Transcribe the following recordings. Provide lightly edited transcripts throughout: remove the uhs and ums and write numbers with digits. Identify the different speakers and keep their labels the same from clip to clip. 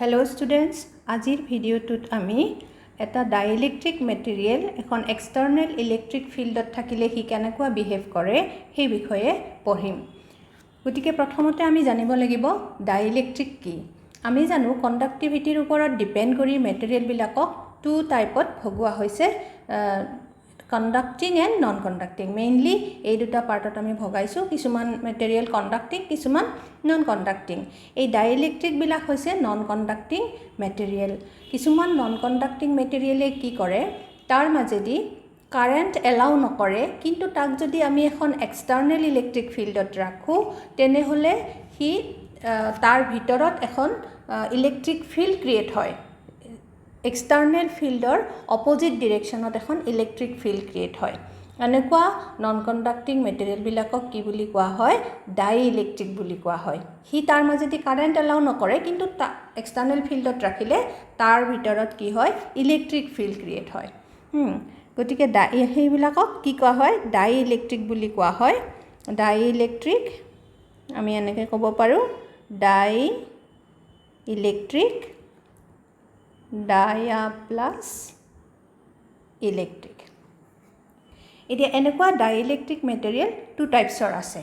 Speaker 1: Hello students, আজিৰ ভিডিঅ'টোত আমি এটা ডাইইলেক্ট্ৰিক মেটেৰিয়েল এখন এক্সটাৰ্নাল ইলেক্ট্ৰিক ফিল্ডত থাকিলে হি কেনেকুৱা বিহেভ কৰে সেই বিষয়ে পঢ়িম। গতিকে প্ৰথমতে আমি জানিব লাগিব ডাইইলেক্ট্ৰিক কি। আমি জানো কণ্ডাক্টিভিটিৰ ওপৰত ডিপেন্ড কৰি মেটেৰিয়েল বিলাকক টু টাইপত ভগোৱা হৈছে, conducting and non conducting. Mainly এই দুটা পাৰ্টত আমি ভগাইছোঁ, কিছুমান মেটেৰিয়েল কণ্ডাক্টিং, কিছুমান নন কণ্ডাক্টিং। এই ডাইইলেক্ট্ৰিক বিলাক হৈছে নন কণ্ডাক্টিং মেটেৰিয়েল। কিছুমান নন কণ্ডাক্টিং মেটেৰিয়েলে কি কৰে, তাৰ মাজেদি কাৰেণ্ট এলাউ নকৰে, কিন্তু তাক যদি আমি এখন এক্সটাৰ্নেল ইলেক্ট্ৰিক ফিল্ডত ৰাখোঁ তেনেহ'লে সি তাৰ ভিতৰত এখন ইলেক্ট্ৰিক ফিল্ড ক্ৰিয়েট হয়। এক্সটাৰ্নেল ফিল্ডৰ অপজিট ডিৰেকশ্যনত এখন ইলেক্ট্ৰিক ফিল্ড ক্ৰিয়েট হয়। এনেকুৱা নন কণ্ডাক্টিং মেটেৰিয়েলবিলাকক কি বুলি কোৱা হয়, ডাইইলেক্ট্ৰিক বুলি কোৱা হয়। সি তাৰ মাজেদি কাৰেণ্ট এলাউ নকৰে, কিন্তু এক্সটাৰ্নেল ফিল্ডত ৰাখিলে তাৰ ভিতৰত কি হয়, ইলেক্ট্ৰিক ফিল্ড ক্ৰিয়েট হয়। গতিকে সেইবিলাকক কি কোৱা হয়, ডাইইলেক্ট্ৰিক বুলি কোৱা হয়। ডাইইলেক্ট্ৰিক আমি এনেকৈ ক'ব পাৰোঁ, ডাইইলেক্ট্ৰিক, ডায়া প্লাছ ইলেক্ট্ৰিক। এতিয়া এনেকুৱা ডাইইলেক্ট্ৰিক মেটেৰিয়েল টু টাইপছৰ আছে।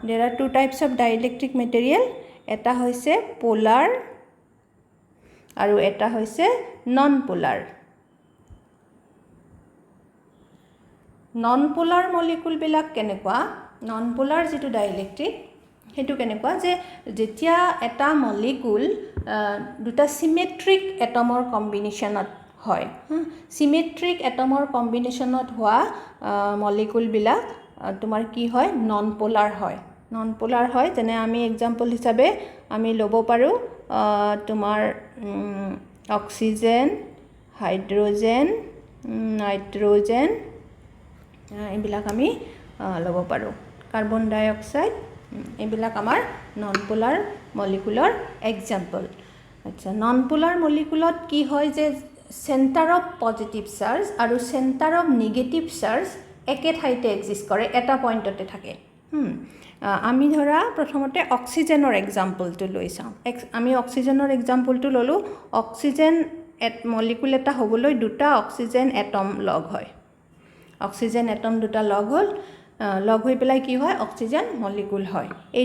Speaker 1: There are two types of dielectric material. এটা হৈছে পোলাৰ আৰু এটা হৈছে নন পোলাৰ। নন পোলাৰ মলিকুলবিলাক কেনেকুৱা, নন পোলাৰ যিটো ডাইইলেক্ট্ৰিক সেইটো কেনেকুৱা যে যেতিয়া এটা মলিকুল দুটা চিমেট্ৰিক এটমৰ কম্বিনেশ্যনত হয়, চিমেট্ৰিক এটমৰ কম্বিনেশ্যনত হোৱা মলিকুলবিলাক তোমাৰ কি হয়, নন পোলাৰ হয়। নন পোলাৰ হয়, যেনে আমি এক্সাম্পল হিচাপে আমি ল'ব পাৰোঁ তোমাৰ অক্সিজেন, হাইড্ৰজেন, নাইট্ৰজেন, এইবিলাক আমি ল'ব পাৰোঁ, কাৰ্বন ডাই অক্সাইড, এইবিলাক আমাৰ নন পোলাৰ মলিকুলৰ এক্সাম্পল। আচ্ছা, নন পোলাৰ মলিকুলত কি হয় যে চেণ্টাৰ অফ পজিটিভ চাৰ্জ আৰু চেণ্টাৰ অফ নিগেটিভ চাৰ্জ একে ঠাইতে এক্সিষ্ট কৰে, এটা পইণ্টতে থাকে। আমি ধৰা প্ৰথমতে অক্সিজেনৰ এক্সাম্পলটো লৈ চাওঁ। আমি অক্সিজেনৰ এক্সাম্পলটো ল'লোঁ। অক্সিজেন মলিকুল এটা হ'বলৈ দুটা অক্সিজেন এটম লগ হয়। অক্সিজেন এটম দুটা লগ হ'ল, লগ হৈ পেলাই কি হয়, অক্সিজেন মলিকুল হয়। এই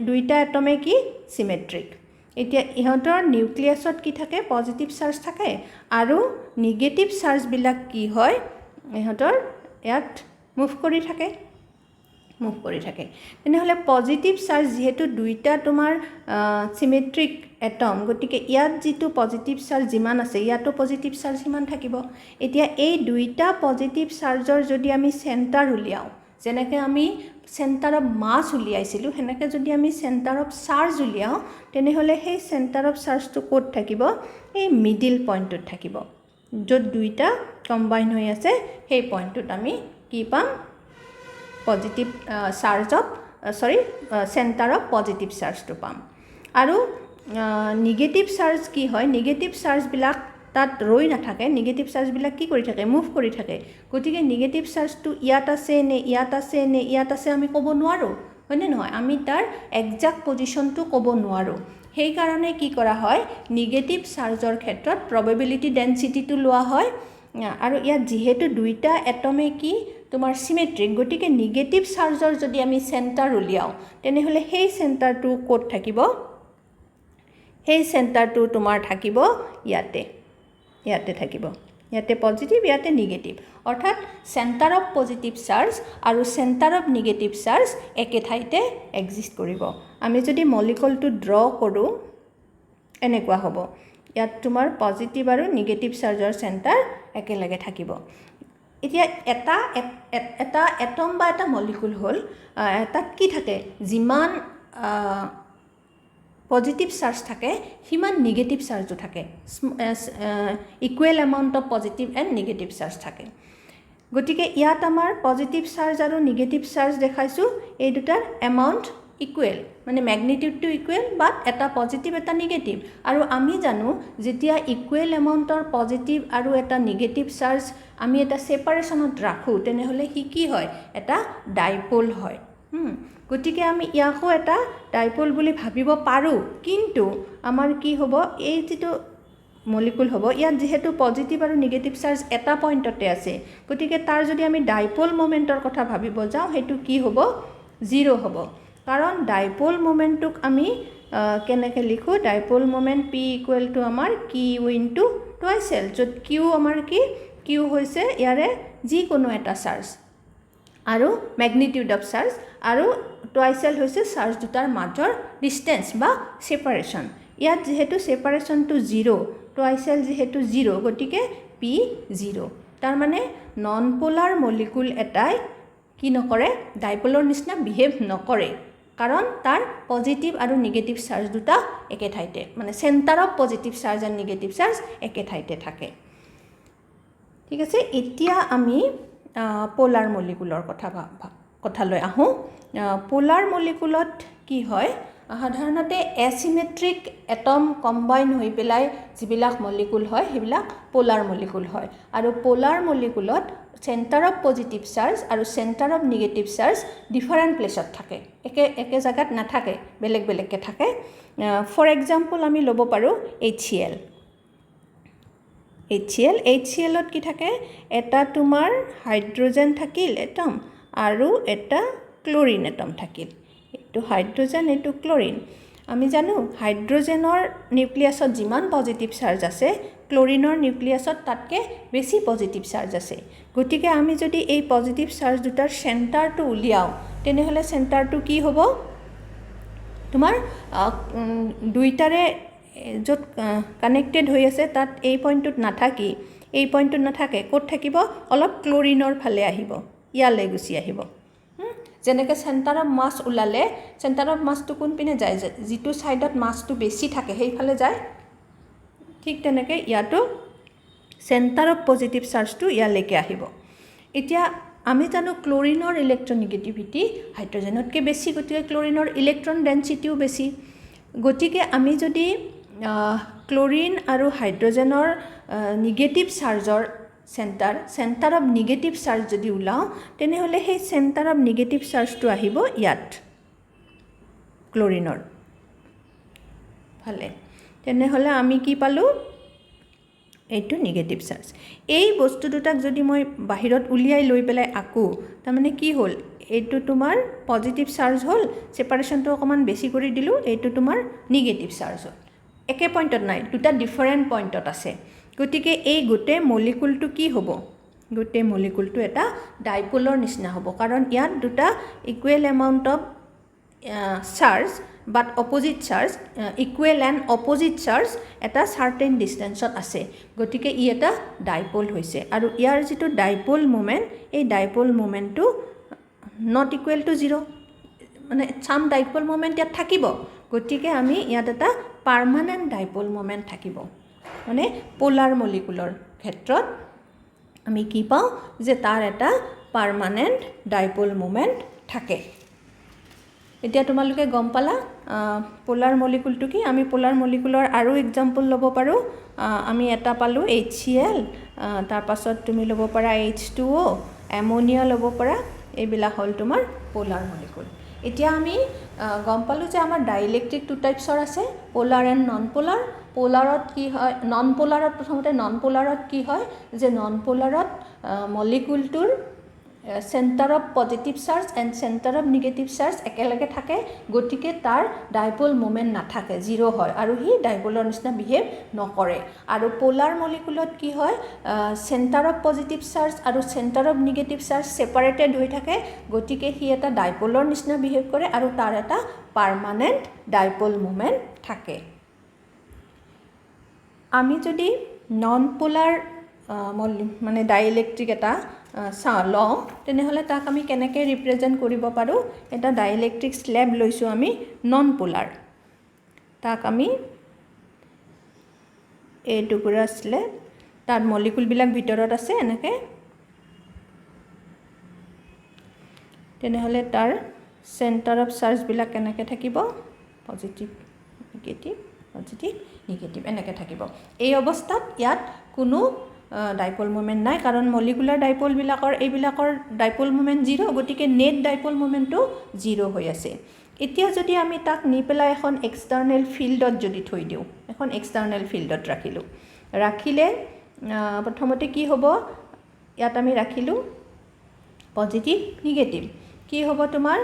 Speaker 1: দুইটা এটমে কি চিমেট্ৰিক। এতিয়া ইহঁতৰ নিউক্লিয়াছত কি থাকে, পজিটিভ চাৰ্জ থাকে, আৰু নিগেটিভ চাৰ্জবিলাক কি হয়, ইহঁতৰ ইয়াত মুভ কৰি থাকে। তেনেহ'লে পজিটিভ চাৰ্জ যিহেতু দুইটা তোমাৰ চিমেট্ৰিক এটম, গতিকে ইয়াত যিটো পজিটিভ চাৰ্জ যিমান আছে ইয়াতো পজিটিভ চাৰ্জ সিমান থাকিব। এতিয়া এই দুইটা পজিটিভ চাৰ্জৰ যদি আমি চেণ্টাৰ উলিয়াওঁ, যেনেকৈ আমি চেণ্টাৰ অফ মাছ উলিয়াইছিলোঁ, সেনেকৈ যদি আমি চেণ্টাৰ অফ চাৰ্জ উলিয়াওঁ, তেনেহ'লে সেই চেণ্টাৰ অফ চাৰ্জটো ক'ত থাকিব, এই মিডিল পইণ্টটোত থাকিব। য'ত দুইটা কম্বাইন হৈ আছে সেই পইণ্টটোত আমি কি পাম, পজিটিভ চেণ্টাৰ অফ পজিটিভ চাৰ্জটো পাম। আৰু নিগেটিভ চাৰ্জ কি হয়, নিগেটিভ চাৰ্জবিলাক তাত ৰৈ নাথাকে, নিগেটিভ চাৰ্জবিলাক কি কৰি থাকে, মুভ কৰি থাকে। গতিকে নিগেটিভ চাৰ্জটো ইয়াত আছে নে ইয়াত আছে নে ইয়াত আছে আমি ক'ব নোৱাৰোঁ, হয়নে নহয়? আমি তাৰ একজাক্ট পজিশ্যনটো ক'ব নোৱাৰোঁ। সেইকাৰণে কি কৰা হয়, নিগেটিভ চাৰ্জৰ ক্ষেত্ৰত প্ৰবেবিলিটি ডেঞ্চিটিটো লোৱা হয়। আৰু ইয়াত যিহেতু দুইটা এটমে কি তোমাৰ চিমেট্ৰিক, গতিকে নিগেটিভ চাৰ্জৰ যদি আমি চেণ্টাৰ উলিয়াওঁ, তেনেহ'লে সেই চেণ্টাৰটো ক'ত থাকিব, সেই চেণ্টাৰটো তোমাৰ থাকিব ইয়াতে থাকিব। ইয়াতে পজিটিভ, ইয়াতে নিগেটিভ, অৰ্থাৎ চেণ্টাৰ অফ পজিটিভ চাৰ্জ আৰু চেণ্টাৰ অফ নিগেটিভ চাৰ্জ একে ঠাইতে এক্সিষ্ট কৰিব। আমি যদি মলিকুলটো ড্ৰ কৰোঁ, এনেকুৱা হ'ব, ইয়াত তোমাৰ পজিটিভ আৰু নিগেটিভ চাৰ্জৰ চেণ্টাৰ একেলগে থাকিব। এতিয়া এটা এটম বা এটা মলিকুল হ'ল, তাত কি থাকে, যিমান পজিটিভ চাৰ্জ থাকে সিমান নিগেটিভ চাৰ্জো থাকে, equal amount of positive and negative charge থাকে। গতিকে ইয়াত আমাৰ পজিটিভ চাৰ্জ আৰু নিগেটিভ চাৰ্জ দেখাইছোঁ, এই দুটাৰ এমাউণ্ট ইকুৱেল, মানে মেগনিটিউডটো ইকুৱেল, বাট এটা পজিটিভ এটা নিগেটিভ। আৰু আমি জানো যেতিয়া ইকুৱেল এমাউণ্টৰ পজিটিভ আৰু এটা নিগেটিভ চাৰ্জ আমি এটা ছেপাৰেশ্যনত ৰাখোঁ, তেনেহ'লে সি কি হয়, এটা ডাইপল হয়। গতিকে আমি ইয়াকো এটা ডাইপল বুলি ভাবিব পাৰোঁ কিন্তু আমাৰ কি হ'ব এই যেটো মলিকুল হ'ব ইয়াত যেহেতু পজিটিভ আৰু নিগেটিভ চাৰ্জ এটা পইণ্টতে আছে গতিকে তাৰ যদি আমি ডাইপল মোমেন্টৰ কথা ভাবিব যাওঁ হেতু কি হ'ব 0 হ'ব কাৰণ ডাইপল মোমেন্টক আমি কেনেকৈ লিখো dipole moment p equal to আমাৰ q ইনটু টুৱাইচ l য'ত q আমাৰ কি q হৈছে ইয়াৰে যিকোনো এটা চাৰ্জ আৰু ম্যাগনিটিউড অফ চাৰ্জ আৰু টুৱাইচ l হৈছে চাৰ্জ দুটাৰ মাজৰ ডিসটেন্স বা সেপাৰেশন ইয়াত যেহেতু সেপাৰেশনটো 0 টুৱাইচ l যেহেতু 0 গতিকে p 0 তাৰ মানে নন পোলাৰ মলিকুল এটাই কি নকৰে ডাইপলৰ নিচিনা বিহেভ নকৰে কাৰণ তাৰ পজিটিভ আৰু নিগেটিভ চাৰ্জ দুটা একে ঠাইতে মানে সেন্টাৰ অফ পজিটিভ চাৰ্জ আৰু নিগেটিভ চাৰ্জ একে ঠাইতে থাকে ঠিক আছে এতিয়া আমি পোলাৰ মলিকুলৰ কথালৈ আহো পোলাৰ মলিকুলত কি হয় সাধাৰণতে এচিমেট্ৰিক এটম কম্বাইন হৈ পেলাই যিবিলাক মলিকুল হয় সেইবিলাক পোলাৰ মলিকুল হয় আৰু পোলাৰ মলিকুলত সেন্টাৰ অফ পজিটিভ চাৰ্জ আৰু centre of negative charge different প্লেছত থাকে একে জায়গাত নাথাকে বেলেগ বেলেগকে থাকে ফৰ এক্সাম্পল আমি ল'ব পাৰো HCl HClত কি থাকে এটা তোমাৰ হাইড্ৰোজেন থাকিল এটম আৰু এটা ক্লোৰিন এটম থাকিল এটো হাইড্ৰোজেন এটো ক্লোৰিন আমি জানো হাইড্ৰোজেনৰ নিউক্লিয়াছত যিমান পজিটিভ চাৰ্জ আছে ক্লোৰিনৰ নিউক্লিয়াছত তাতকে বেছি পজিটিভ চাৰ্জ আছে গতিকে আমি যদি এই পজিটিভ চাৰ্জ দুটাৰ সেন্টাৰটো উলিয়াও তেনেহলে সেন্টাৰটো কি হ'ব তোমাৰ দুইটাৰে য'ত কানেক্টেড হৈ আছে তাত এই পইণ্টত নাথাকি এই পইণ্টত নাথাকে ক'ত থাকিব অলপ ক্লোৰিনৰ ফালে আহিব ইয়ালৈ গুচি আহিব যেনেকৈ সেন্টাৰ অফ মাছ উলালে সেন্টাৰ অফ মাছটো কোন পিনে যায় যিটো সাইডত মাছটো বেছি থাকে সেইফালে যায় ঠিক তেনেকৈ ইয়াতো সেন্টাৰ অফ পজিটিভ চাৰ্জটো ইয়ালৈকে আহিব এতিয়া আমি জানো ক্লোৰিনৰ ইলেক্ট্ৰনেগেটিভিটি হাইড্ৰোজেনতকৈ বেছি গতিকে ক্লোৰিনৰ ইলেক্ট্ৰন ডেন্সিটিও বেছি গতিকে আমি যদি ক্লোৰিন আৰু হাইড্ৰোজেনৰ নিগেটিভ চাৰ্জৰ সেন্টাৰ অফ নিগেটিভ চাৰ্জ যদি উলাও তেনেহলে সেই সেন্টাৰ অফ নিগেটিভ চাৰ্জটো আহিব ইয়াত ক্লোৰিনৰ ভালে তেনেহলে আমি কি পালো এইটো নিগেটিভ চাৰ্জ এই বস্তু দুটাক যদি মই বাহিৰত উলিয়াই লৈ পেলাই আকো তাৰ মানে কি হ'ল এইটো তোমাৰ পজিটিভ চাৰ্জ হ'ল সেপাৰেশনটো অকমান বেছি কৰি দিলো এইটো তোমাৰ নিগেটিভ চাৰ্জ হ'ল একে পইণ্টত নাই দুটা ডিফাৰেন্ট পইণ্টত আছে গতিকে এই গোটে মলিকুলটো কি হ'ব গোটে মলিকুলটো এটা ডাইপোলৰ নিচিনা হ'ব কাৰণ ইয়াত দুটা equal amount of charge but opposite charge equal and opposite charge এটা সাৰ্টেন ডিসটেন্সত আছে গতিকে ই এটা ডাইপোল হৈছে আৰু ইয়াৰ যেটো ডাইপোল মোমেন্ট এই ডাইপোল মোমেন্টটো নট ইকুৱেল টু 0 মানে সাম ডাইপোল মোমেন্ট ইয়াত থাকিব গতিকে আমি ইয়াত এটা পাৰ্মানেন্ট ডাইপোল মোমেন্ট থাকিব মানে পোলাৰ মলিকুলৰ ক্ষেত্ৰত আমি কি পাওঁ যে তাৰ এটা পাৰ্মানেন্ট ডাইপোল মোমেন্ট থাকে এতিয়া তোমালোকে গম পালা পোলাৰ মলিকুলটো কি আমি পোলাৰ মলিকুলৰ আৰু এক্সাম্পল ল'ব পাৰো আমি এটা পালো HCl তাৰ পাছত তুমি ল'ব পাৰা H2O অ্যামোনিয়া ল'ব পাৰা এইবিলাক হ'ল তোমাৰ পোলাৰ মলিকুল এতিয়া আমি গম পালো যে আমাৰ ডাইইলেক্ট্ৰিক টু টাইপছৰ আছে পোলাৰ এণ্ড নন পোলাৰ পোলাৰত কি হয় নন পোলাৰত প্ৰথমতে নন পোলাৰত কি হয় যে নন পোলাৰত মলিকুলটোৰ centre of positive charge and centre of negative charge একেলগে থাকে গতিকে তাৰ ডাইপোল মোমেন্ট নাথাকে 0 হয় আৰু হি ডাইপোলৰ নিচিনা বিহেভ নকৰে আৰু পোলাৰ মলিকুলত কি হয় সেন্টাৰ অফ পজিটিভ চাৰ্জ আৰু সেন্টাৰ অফ নিগেটিভ চাৰ্জ সেপাৰেটেড হৈ থাকে গতিকে হি এটা ডাইপোলৰ নিচিনা বিহেভ কৰে আৰু তাৰ এটা পাৰ্মানেন্ট ডাইপোল মোমেন্ট থাকে আমি যদি নন পোলাৰ মানে ডাইইলেক্ট্ৰিক এটা ল তেনেহলে তাক আমি কেনেকৈ ৰিপ্ৰেজেন্ট কৰিব পাৰো এটা ডাইইলেক্ট্ৰিক স্ল্যাব লৈছো আমি নন পোলাৰ তাক আমি এই টুকুৰা স্ল্যাব তাৰ মলিকুল বিলাক ভিতৰত আছে এনেকে তেনেহলে তাৰ সেন্টাৰ অফ চাৰ্জ বিলাক কেনেকৈ থাকিব পজিটিভ নিগেটিভ এনেকৈ থাকিব এই অৱস্থাত ইয়াত কোনো ডাইপল মোমেণ্ট নাই, কাৰণ মলিকুলাৰ ডাইপলবিলাকৰ এইবিলাকৰ ডাইপল মোমেণ্ট 0, গতিকে নেট ডাইপল মোমেণ্টটো 0 হৈ আছে। এতিয়া যদি আমি তাক নি পেলাই এখন এক্সটাৰ্নেল ফিল্ডত যদি থৈ দিওঁ, এখন এক্সটাৰ্নেল ফিল্ডত ৰাখিলে প্ৰথমতে কি হ'ব, ইয়াত আমি ৰাখিলোঁ পজিটিভ নিগেটিভ। কি হ'ব তোমাৰ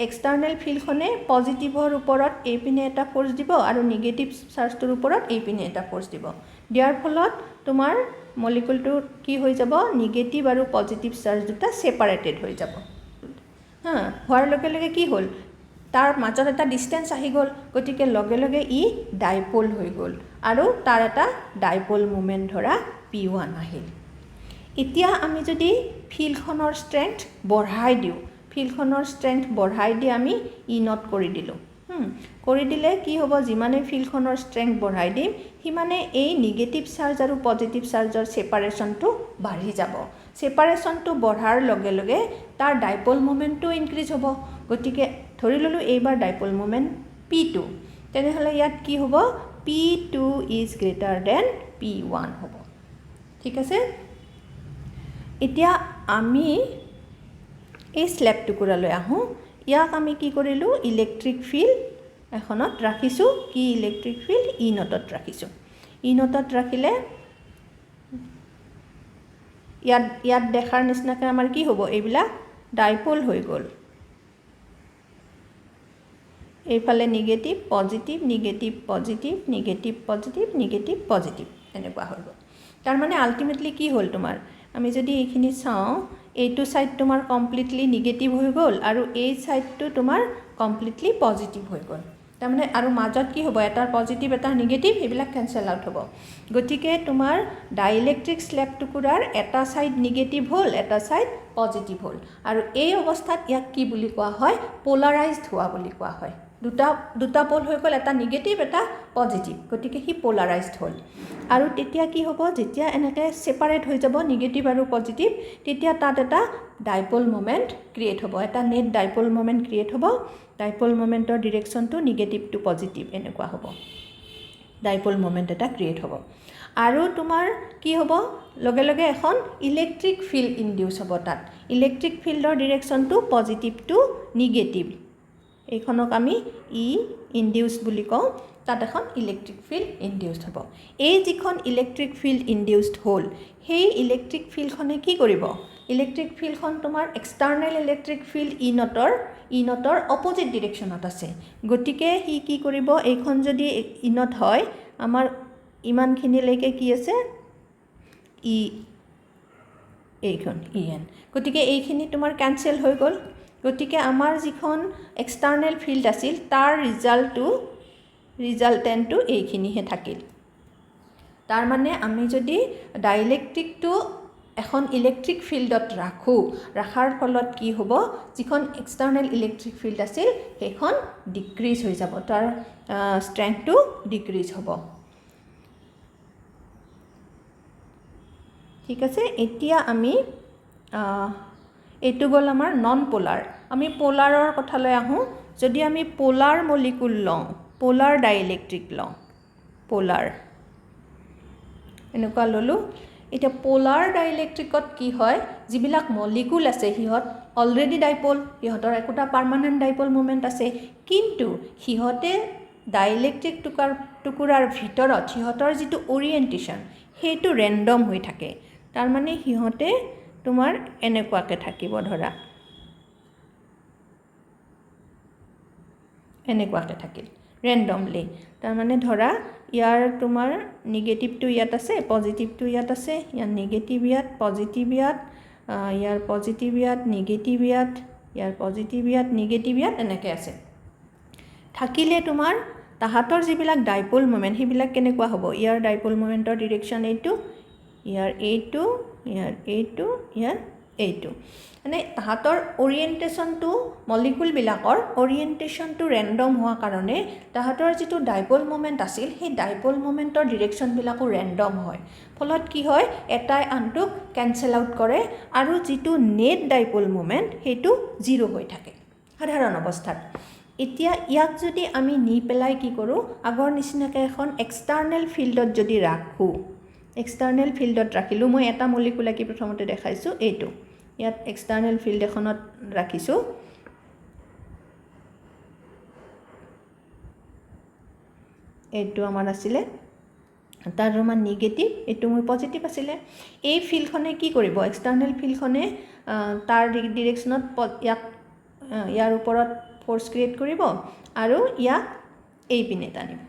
Speaker 1: এক্সটাৰ্নেল ফিল্ডখনে পজিটিভৰ ওপৰত এইপিনে এটা ফ'ৰ্চ দিব আৰু নিগেটিভ চাৰ্জটোৰ ওপৰত এইপিনে এটা ফ'ৰ্চ দিব। দিয়াৰ ফলত তোমাৰ মলিকুলটো কি হৈ যাব, নিগেটিভ আৰু পজিটিভ চাৰ্জ দুটা ছেপাৰেটেড হৈ যাব। হোৱাৰ লগে লগে কি হ'ল, তাৰ মাজত এটা ডিষ্টেঞ্চ আহি গ'ল, গতিকে লগে লগে ই ডাইপল হৈ গ'ল আৰু তাৰ এটা ডাইপল মোমেণ্ট ধৰা P1 আহিল। এতিয়া আমি যদি ফিল্ডখনৰ ষ্ট্ৰেংথ বঢ়াই দিওঁ, ফিল্ডখনৰ ষ্ট্ৰেংথ বঢ়াই দি আমি E0 কৰি দিলোঁ। কৰি দিলে কি হ'ব, যিমানে ফিল্ডখনৰ ষ্ট্ৰেংথ বঢ়াই দিম সিমানে এই নিগেটিভ চাৰ্জ আৰু পজিটিভ চাৰ্জৰ ছেপাৰেশ্যনটো বাঢ়ি যাব। ছেপাৰেশ্যনটো বঢ়াৰ লগে লগে তাৰ ডাইপল মোমেণ্টটো ইনক্ৰিজ হ'ব। গতিকে ধৰি ল'লোঁ এইবাৰ ডাইপল মোমেণ্ট P2, তেনেহ'লে ইয়াত কি হ'ব, P2 is greater than P1 হ'ব। ঠিক আছে। এতিয়া আমি এই স্লেব টুকুৰালৈ আহোঁ। ইয়াক আমি কি কৰিলোঁ, ইলেক্ট্ৰিক ফিল্ড এখনত ৰাখিছোঁ। কি ইলেক্ট্ৰিক ফিল্ড, E0 ৰাখিছোঁ। E0 ৰাখিলে ইয়াত দেখাৰ নিচিনাকৈ আমাৰ কি হ'ব, এইবিলাক ডাইপল হৈ গ'ল। এইফালে negative positive, negative positive, negative positive, negative positive, এনেকুৱা হৈ গ'ল। তাৰমানে আল্টিমেটলি কি হ'ল তোমাৰ, আমি যদি এইখিনি চাওঁ, এইটো ছাইড তোমাৰ কমপ্লিটলি নিগেটিভ হৈ গ'ল আৰু এই ছাইডটো তোমাৰ কমপ্লিটলি পজিটিভ হৈ গ'ল। তাৰমানে আৰু মাজত কি হ'ব, এটাৰ পজিটিভ এটাৰ নিগেটিভ, এইবিলাক কেঞ্চেল আউট হ'ব। গতিকে তোমাৰ ডাইইলেক্ট্ৰিক স্লেব টুকুৰাৰ এটা ছাইড নিগেটিভ হ'ল, এটা ছাইড পজিটিভ হ'ল, আৰু এই অৱস্থাত ইয়াক কি বুলি কোৱা হয়, পলাৰাইজড হোৱা বুলি কোৱা হয়। দুটা পল হৈ গ'ল, এটা নিগেটিভ এটা পজিটিভ, গতিকে সি পলাৰাইজড হ'ল। আৰু তেতিয়া কি হ'ব, যেতিয়া এনেকৈ ছেপাৰেট হৈ যাব নিগেটিভ আৰু পজিটিভ, তেতিয়া তাত এটা ডাইপল মোমেণ্ট ক্ৰিয়েট হ'ব, এটা নেট ডাইপল মোমেণ্ট ক্ৰিয়েট হ'ব। ডাইপল মোমেণ্টৰ ডিৰেকশ্যনটো নিগেটিভ টু পজিটিভ এনেকুৱা হ'ব, ডাইপল মোমেণ্ট এটা ক্ৰিয়েট হ'ব। আৰু তোমাৰ কি হ'ব, লগে লগে এখন ইলেক্ট্ৰিক ফিল্ড ইনডিউচ হ'ব তাত। ইলেক্ট্ৰিক ফিল্ডৰ ডিৰেকশ্যনটো পজিটিভ টু নিগেটিভ, এইখনক আমি ইনডিউচ বুলি কওঁ। তাত এখন ইলেক্ট্ৰিক ফিল্ড ইনডিউচড হ'ব। এই যিখন ইলেক্ট্ৰিক ফিল্ড ইনডিউচড হ'ল, সেই ইলেক্ট্ৰিক ফিল্ডখনে কি কৰিব, ইলেক্ট্ৰিক ফিল্ডখন তোমাৰ এক্সটাৰ্নেল ইলেক্ট্ৰিক ফিল্ড E0 অপজিট ডিৰেকশ্যনত আছে। গতিকে সি কি কৰিব, এইখন যদি E0 হয়, আমাৰ ইমানখিনিলৈকে কি আছে, এইখন EN, গতিকে এইখিনি তোমাৰ কেঞ্চেল হৈ গ'ল। গতিকে আমাৰ যিখন এক্সটাৰ্নেল ফিল্ড আছিল তাৰ ৰিজাল্টেণ্টটো এইখিনিহে থাকিল। তাৰমানে আমি যদি ডাইইলেক্ট্ৰিকটো এখন ইলেক্ট্ৰিক ফিল্ডত ৰাখাৰ ফলত কি হ'ব, যিখন এক্সটাৰ্নেল ইলেক্ট্ৰিক ফিল্ড আছিল সেইখন ডিক্ৰিজ হৈ যাব, তাৰ ষ্ট্ৰেংথটো ডিক্ৰিজ হ'ব। ঠিক আছে। এতিয়া আমি এইটো গ'ল আমাৰ নন পোলাৰ। আমি পোলাৰৰ কথালৈ আহোঁ। যদি আমি পোলাৰ মলিকুল লওঁ, পোলাৰ ডাইইলেক্ট্ৰিক লওঁ, পোলাৰ এনেকুৱা ল'লোঁ। এতিয়া পোলাৰ ডাইইলেক্ট্ৰিকত কি হয়, যিবিলাক মলিকুল আছে সিহঁত অলৰেডি ডাইপল, সিহঁতৰ একোটা পাৰ্মানেণ্ট ডাইপল মোমেণ্ট আছে, কিন্তু সিহঁতে ডাইইলেক্ট্ৰিক টুকুৰাৰ ভিতৰত সিহঁতৰ যিটো অৰিয়েণ্টেশ্যন সেইটো ৰেণ্ডম হৈ থাকে। তাৰমানে সিহঁতে তোমাৰ এনেকুৱাকৈ থাকিব, ধৰা এনেকুৱাকৈ থাকিল ৰেণ্ডমলি। তাৰমানে ধৰা ইয়াৰ তোমাৰ নিগেটিভটো ইয়াত আছে, পজিটিভটো ইয়াত আছে, ইয়াৰ নিগেটিভ ইয়াত, পজিটিভ ইয়াত, ইয়াৰ পজিটিভ ইয়াত, নিগেটিভ ইয়াত, ইয়াৰ পজিটিভ ইয়াত, নিগেটিভ ইয়াত, এনেকৈ আছে। থাকিলে তোমাৰ তাহাঁতৰ যিবিলাক ডাইপল মোমেণ্ট সেইবিলাক কেনেকুৱা হ'ব, ইয়াৰ ডাইপল মোমেণ্টৰ ডিৰেকশ্যন এইটো, ইয়াৰ এইটো, ইয়াৰ এইটো, ইয়াৰ এইটো। মানে তাহাঁতৰ অৰিয়েণ্টেশ্যনটো, মলিকুলবিলাকৰ অৰিয়েণ্টেশ্যনটো ৰেণ্ডম হোৱা কাৰণে তাহাঁতৰ যিটো ডাইপল মোমেণ্ট আছিল সেই ডাইপল মোমেণ্টৰ ডিৰেকশ্যনবিলাকো ৰেণ্ডম হয়। ফলত কি হয়, এটাই আনটোক কেঞ্চেল আউট কৰে আৰু যিটো নেট ডাইপল মোমেণ্ট সেইটো 0 হৈ থাকে সাধাৰণ অৱস্থাত। এতিয়া ইয়াক যদি আমি নি পেলাই কি কৰোঁ, আগৰ নিচিনাকৈ এখন এক্সটাৰ্নেল ফিল্ডত যদি ৰাখোঁ, এক্সটাৰ্নেল ফিল্ডত ৰাখিলোঁ মই এটা মলিকুল কি প্ৰথমতে দেখাইছোঁ এইটো ইয়াত এক্সটাৰ্নেল ফিল্ড এখনত ৰাখিছোঁ এইটো আমাৰ আছিলে তাৰ ৰোমান নিগেটিভ এইটো মোৰ পজিটিভ আছিলে এই ফিল্ডখনে কি কৰিব এক্সটাৰ্নেল ফিল্ডখনে তাৰ ডিৰেকশ্যনত ইয়াৰ ওপৰত ফ'ৰ্চ ক্ৰিয়েট কৰিব আৰু ইয়াক এই পিনে টানিব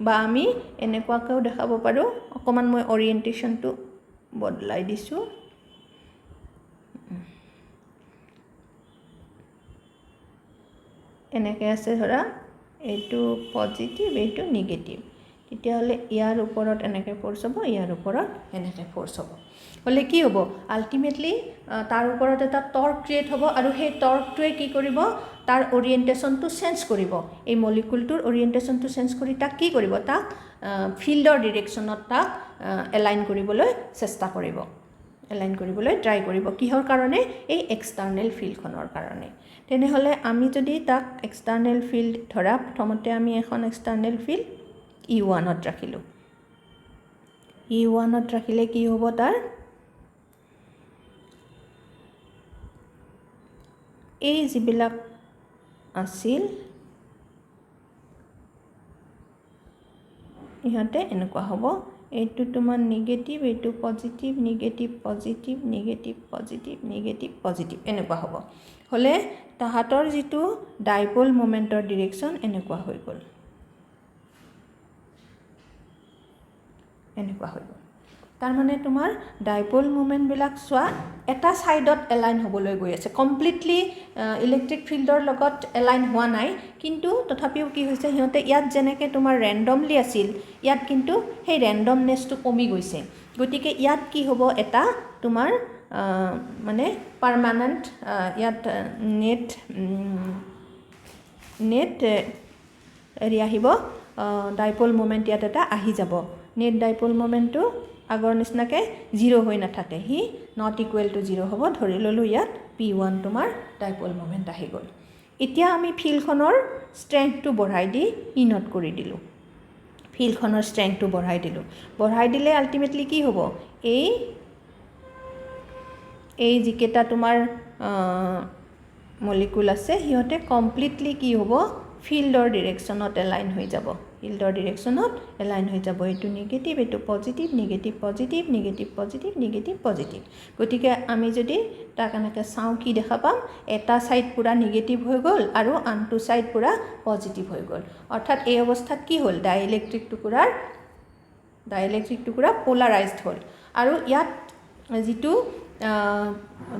Speaker 1: বা আমি এনেকুৱাকৈও দেখাব পাৰোঁ অকণমান মই অৰিয়েণ্টেশ্যনটো বদলাই দিছোঁ এনেকৈ আছে ধৰা এইটো পজিটিভ এইটো নিগেটিভ তেতিয়াহ'লে ইয়াৰ ওপৰত এনেকৈ ফ'ৰ্চ হ'ব ইয়াৰ ওপৰত এনেকৈ ফ'ৰ্চ হ'ব হ'লে কি হ'ব আল্টিমেটলি তাৰ ওপৰত এটা টৰ্ক ক্ৰিয়েট হ'ব আৰু সেই টৰ্কটোৱে কি কৰিব তাৰ অৰিয়েণ্টেশ্যনটো চেঞ্জ কৰিব এই মলিকুলটোৰ অৰিয়েণ্টেশ্যনটো চেঞ্জ কৰি তাক কি কৰিব তাক ফিল্ডৰ ডিৰেকশ্যনত তাক এলাইন কৰিবলৈ চেষ্টা কৰিব এলাইন কৰিবলৈ ট্ৰাই কৰিব কিহৰ কাৰণে এই এক্সটাৰ্নেল ফিল্ডখনৰ কাৰণে তেনেহ'লে আমি যদি তাক এক্সটাৰ্নেল ফিল্ড ধৰা প্ৰথমতে আমি এখন এক্সটাৰ্নেল ফিল্ড E1ত ৰাখিলোঁ E1ত ৰাখিলে কি হ'ব তাৰ এই যিবিলাক আছিল ইহঁতে এনেকুৱা হ'ব এইটো তোমাৰ নিগেটিভ এইটো positive negative positive negative positive negative positive এনেকুৱা হ'ব হ'লে তাহাঁতৰ যিটো ডাইপল মোমেণ্টৰ ডিৰেকশ্যন এনেকুৱা হৈ গ'ল এনেকুৱা হৈ গ'ল তাৰমানে তোমাৰ ডাইপল মোমেণ্টবিলাক চোৱা এটা ছাইডত এলাইন হ'বলৈ গৈ আছে কমপ্লিটলি ইলেক্ট্ৰিক ফিল্ডৰ লগত এলাইন হোৱা নাই কিন্তু তথাপিও কি হৈছে সিহঁতে ইয়াত যেনেকৈ তোমাৰ ৰেণ্ডমলি আছিল ইয়াত কিন্তু সেই ৰেণ্ডমনেছটো কমি গৈছে গতিকে ইয়াত কি হ'ব এটা তোমাৰ মানে পাৰ্মানেণ্ট ইয়াত নেট হেৰি আহিব ডাইপল মোমেণ্ট ইয়াত এটা আহি যাব নেট ডাইপল মোমেণ্টটো আগৰ নিচিনাকৈ 0 হৈ নাথাকে হি নট ইকুৱেল টু 0 হ'ব ধৰি ল'লোঁ ইয়াত P1 তোমাৰ ডাইপল মোমেণ্ট আহি গ'ল এতিয়া আমি ফিল্ডখনৰ ষ্ট্ৰেংথটো বঢ়াই দি ইনট কৰি দিলোঁ ফিল্ডখনৰ ষ্ট্ৰেংথটো বঢ়াই দিলে আল্টিমেটলি কি হ'ব এই যিকেইটা তোমাৰ মলিকুল আছে সিহঁতে কমপ্লিটলি কি হ'ব ফিল্ডৰ ডিৰেকশ্যনত এলাইন হৈ যাব এইটো নিগেটিভ এইটো positive negative positive negative positive negative positive গতিকে আমি যদি তাক এনেকৈ চাওঁ কি দেখা পাম এটা ছাইড পূৰা নিগেটিভ হৈ গ'ল আৰু আনটো ছাইড পূৰা পজিটিভ হৈ গ'ল অৰ্থাৎ এই অৱস্থাত কি হ'ল ডাইইলেক্ট্ৰিক টুকুৰা পোলাৰাইজড হ'ল আৰু ইয়াত যিটো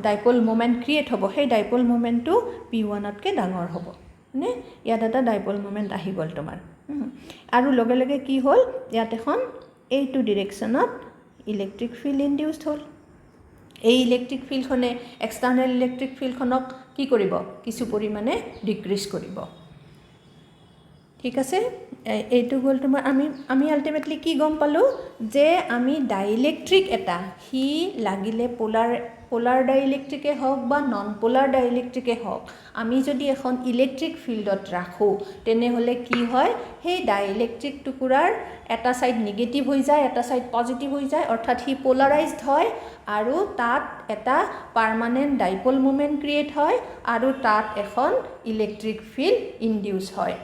Speaker 1: ডাইপল মোমেণ্ট ক্ৰিয়েট হ'ব সেই ডাইপল মোমেণ্টটো P1তকৈ ডাঙৰ হ'ব মানে ইয়াত এটা ডাইপল মোমেণ্ট আহি গ'ল তোমাৰ আৰু লগে লগে কি হ'ল ইয়াত এখন এইটো ডিৰেকশ্যনত ইলেক্ট্ৰিক ফিল্ড ইনডিউচড হ'ল এই ইলেক্ট্ৰিক ফিল্ডখনে এক্সটাৰ্নেল ইলেক্ট্ৰিক ফিল্ডখনক কি কৰিব কিছু পৰিমাণে ডিক্ৰিজ কৰিব ঠিক আছে এইটো গ'ল তোমাৰ আমি আল্টিমেটলি কি গম পালোঁ যে আমি ডাইইলেক্ট্ৰিক এটা সি লাগিলে পোলাৰ ডাইইলেক্ট্ৰিকে হওক বা নন পোলাৰ ডাইইলেক্ট্ৰিকে হওক আমি যদি এখন ইলেক্ট্ৰিক ফিল্ডত ৰাখোঁ তেনেহ'লে কি হয় সেই ডাইইলেক্ট্ৰিক টুকুৰাৰ এটা ছাইড নিগেটিভ হৈ যায় এটা ছাইড পজিটিভ হৈ যায় অৰ্থাৎ সি পোলাৰাইজড হয় আৰু তাত এটা পাৰ্মানেণ্ট ডাইপল মোমেণ্ট ক্ৰিয়েট হয় আৰু তাত এখন ইলেক্ট্ৰিক ফিল্ড ইনডিউচ হয়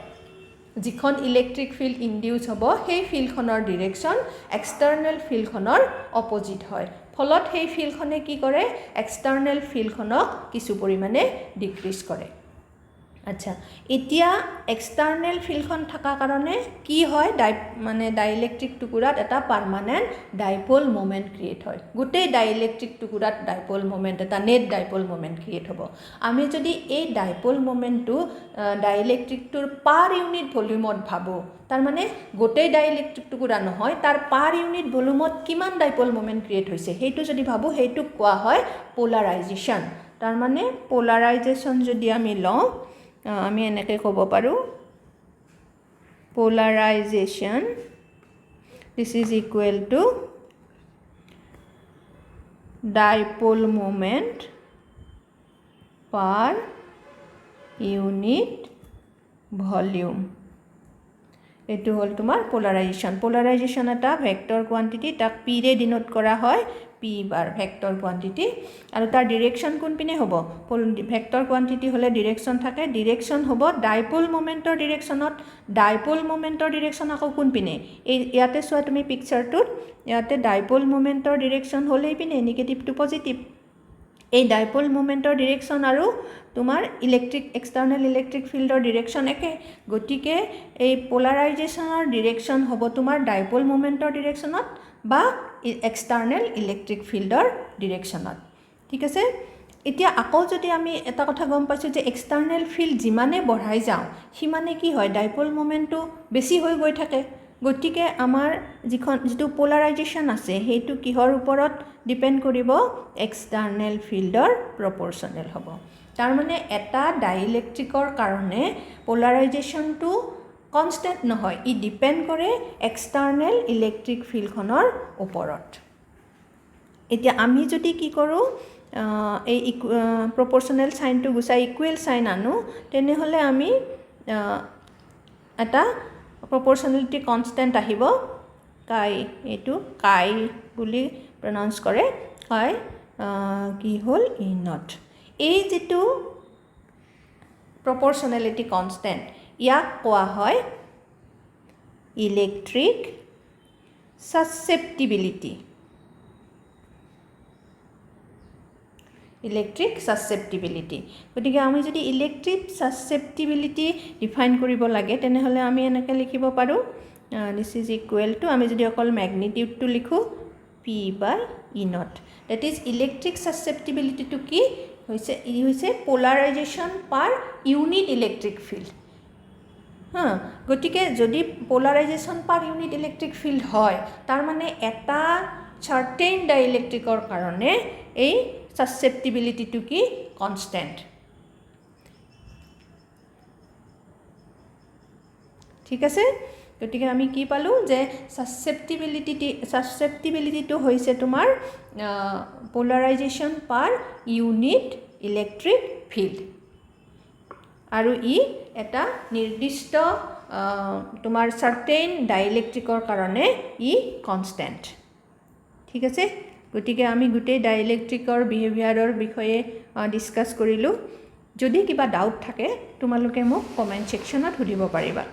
Speaker 1: যিখন ইলেক্ট্ৰিক ফিল্ড ইনডিউচ হ'ব সেই ফিল্ডখনৰ ডিৰেকশ্যন এক্সটাৰ্নেল ফিল্ডখনৰ অপজিট হয় ফলত সেই ফিল্ডখনে কি কৰে এক্সটাৰ্নেল ফিল্ডখনক কিছু পৰিমাণে ডিক্ৰিজ কৰে আচ্ছা এতিয়া এক্সটাৰ্নেল ফিল্ডখন থকা কাৰণে কি হয় ডাইইলেক্ট্ৰিক টুকুৰাত এটা পাৰ্মানেণ্ট ডাইপল মোমেণ্ট ক্ৰিয়েট হয় গোটেই ডাইইলেক্ট্ৰিক টুকুৰাত ডাইপল মোমেণ্ট এটা নেট ডাইপল মোমেণ্ট ক্ৰিয়েট হ'ব আমি যদি এই ডাইপল মোমেণ্টটো ডাইইলেক্ট্ৰিকটোৰ পাৰ ইউনিট ভলিউমত ভাবোঁ তাৰমানে গোটেই ডাইইলেক্ট্ৰিক টুকুৰা নহয় তাৰ পাৰ ইউনিট ভলিউমত কিমান ডাইপল মোমেণ্ট ক্ৰিয়েট হৈছে সেইটো যদি ভাবোঁ সেইটোক কোৱা হয় পোলাৰাইজেশ্যন তাৰমানে পোলাৰাইজেশ্যন যদি আমি লওঁ আমি এনেকৈ ক'ব পাৰোঁ polarization this is equal to dipole moment per unit volume এইটো হ'ল তোমাৰ পোলাৰাইজেশ্যন এটা ভেক্টৰ কোৱান্টিটি তাক p ৰে ডিনোট কৰা হয় p বাৰ ভেক্টৰ কোৱান্টিটি আৰু তাৰ ডিৰেকশ্যন কোনপিনে হ'ব ভেক্টৰ কোৱান্টিটি হ'লে ডিৰেকশ্যন থাকে ডিৰেকশ্যন হ'ব ডাইপোল মোমেন্টৰ ডিৰেকশ্যন আকৌ কোনপিনে এই ইয়াতে চোৱা তুমি পিকচাৰটোত ইয়াতে ডাইপোল মোমেন্টৰ ডিৰেকশ্যন হ'লে এইপিনে নেগেটিভ টু পজিটিভ এই ডাইপোল মোমেন্টৰ ডিৰেকশ্যন আৰু তোমাৰ এক্সটাৰ্নেল ইলেক্ট্ৰিক ফিল্ডৰ ডিৰেকশ্যন একে গতিকে এই পোলাৰাইজেশ্যনৰ ডিৰেকশ্যন হ'ব তোমাৰ ডাইপোল মোমেন্টৰ ডিৰেকশ্যনত বা এক্সটাৰ্নেল ইলেক্ট্ৰিক ফিল্ডৰ ডিৰেকশ্যনত ঠিক আছে এতিয়া আকৌ যদি আমি এটা কথা গম পাইছোঁ যে এক্সটাৰ্নেল ফিল্ড যিমানে বঢ়াই যাওঁ সিমানে কি হয় ডাইপোল মোমেন্টটো বেছি হৈ গৈ থাকে গতিকে আমাৰ যিটো পোলাৰাইজেশ্যন আছে সেইটো কিহৰ ওপৰত ডিপেন্ড কৰিব এক্সটাৰ্নেল ফিল্ডৰ প্ৰপৰ্চনেল হ'ব তাৰ মানে এটা ডাইইলেক্ট্ৰিকৰ কাৰণে পোলাৰাইজেশ্যনটো কনষ্টেণ্ট নহয় ই ডিপেন্ড কৰে এক্সটাৰ্নেল ইলেক্ট্ৰিক ফিল্ডখনৰ ওপৰত এতিয়া আমি যদি কি কৰোঁ এই প্ৰপৰ্চনেল সাইনটো গুচাই ইকুৱেল সাইন আনো তেনেহ'লে আমি এটা প্ৰপৰ্চনেলিটি কনষ্টেণ্ট আহিব কাই এইটো কাই বুলি প্ৰনাউন্স কৰে কাই কি হ'ল ই নট এই যেটো প্ৰপৰ্চনেলিটি কনষ্টেণ্ট ইয়াক কোৱা হয় ইলেক্ট্ৰিক সাসেপ্টিবিলিটি গতিকে আমি যদি ইলেক্ট্ৰিক সাসেপ্টিবিলিটি ডিফাইন কৰিব লাগে তেনেহ'লে আমি এনেকৈ লিখিব পাৰোঁ দিস ইজ ইকুৱেল টু আমি যদি অকল ম্যাগনিটিউডটো লিখোঁ p by e naught that is electric সাসেপ্টিবিলিটিটো কি হৈছে polarisation per unit electric field গতিকে যদি polarisation per unit electric field হয় তাৰ মানে এটা চাৰ্টেইন ডাইইলেক্ট্ৰিকৰ কাৰণে এই সাসেপ্টিবিলিটিটো কি কনষ্টেণ্ট ঠিক আছে গতিকে আমি কি পালোঁ যে সাসেপ্টিবিলিটিটো হৈছে তোমাৰ পোলাৰাইজেশ্যন পাৰ ইউনিট ইলেক্ট্ৰিক ফিল্ড আৰু ই এটা নিৰ্দিষ্ট তোমাৰ চাৰ্টেইন ডাইইলেক্ট্ৰিকৰ কাৰণে ই কনষ্টেণ্ট ঠিক আছে গতিকে আমি গোটেই ডাইইলেক্ট্ৰিকৰ বিহেভিয়াৰৰ বিষয়ে ডিসকাস কৰিলোঁ যদি কিবা ডাউট থাকে তোমালোকে মোক কমেন্ট সেকশনত সুধিব পাৰিবা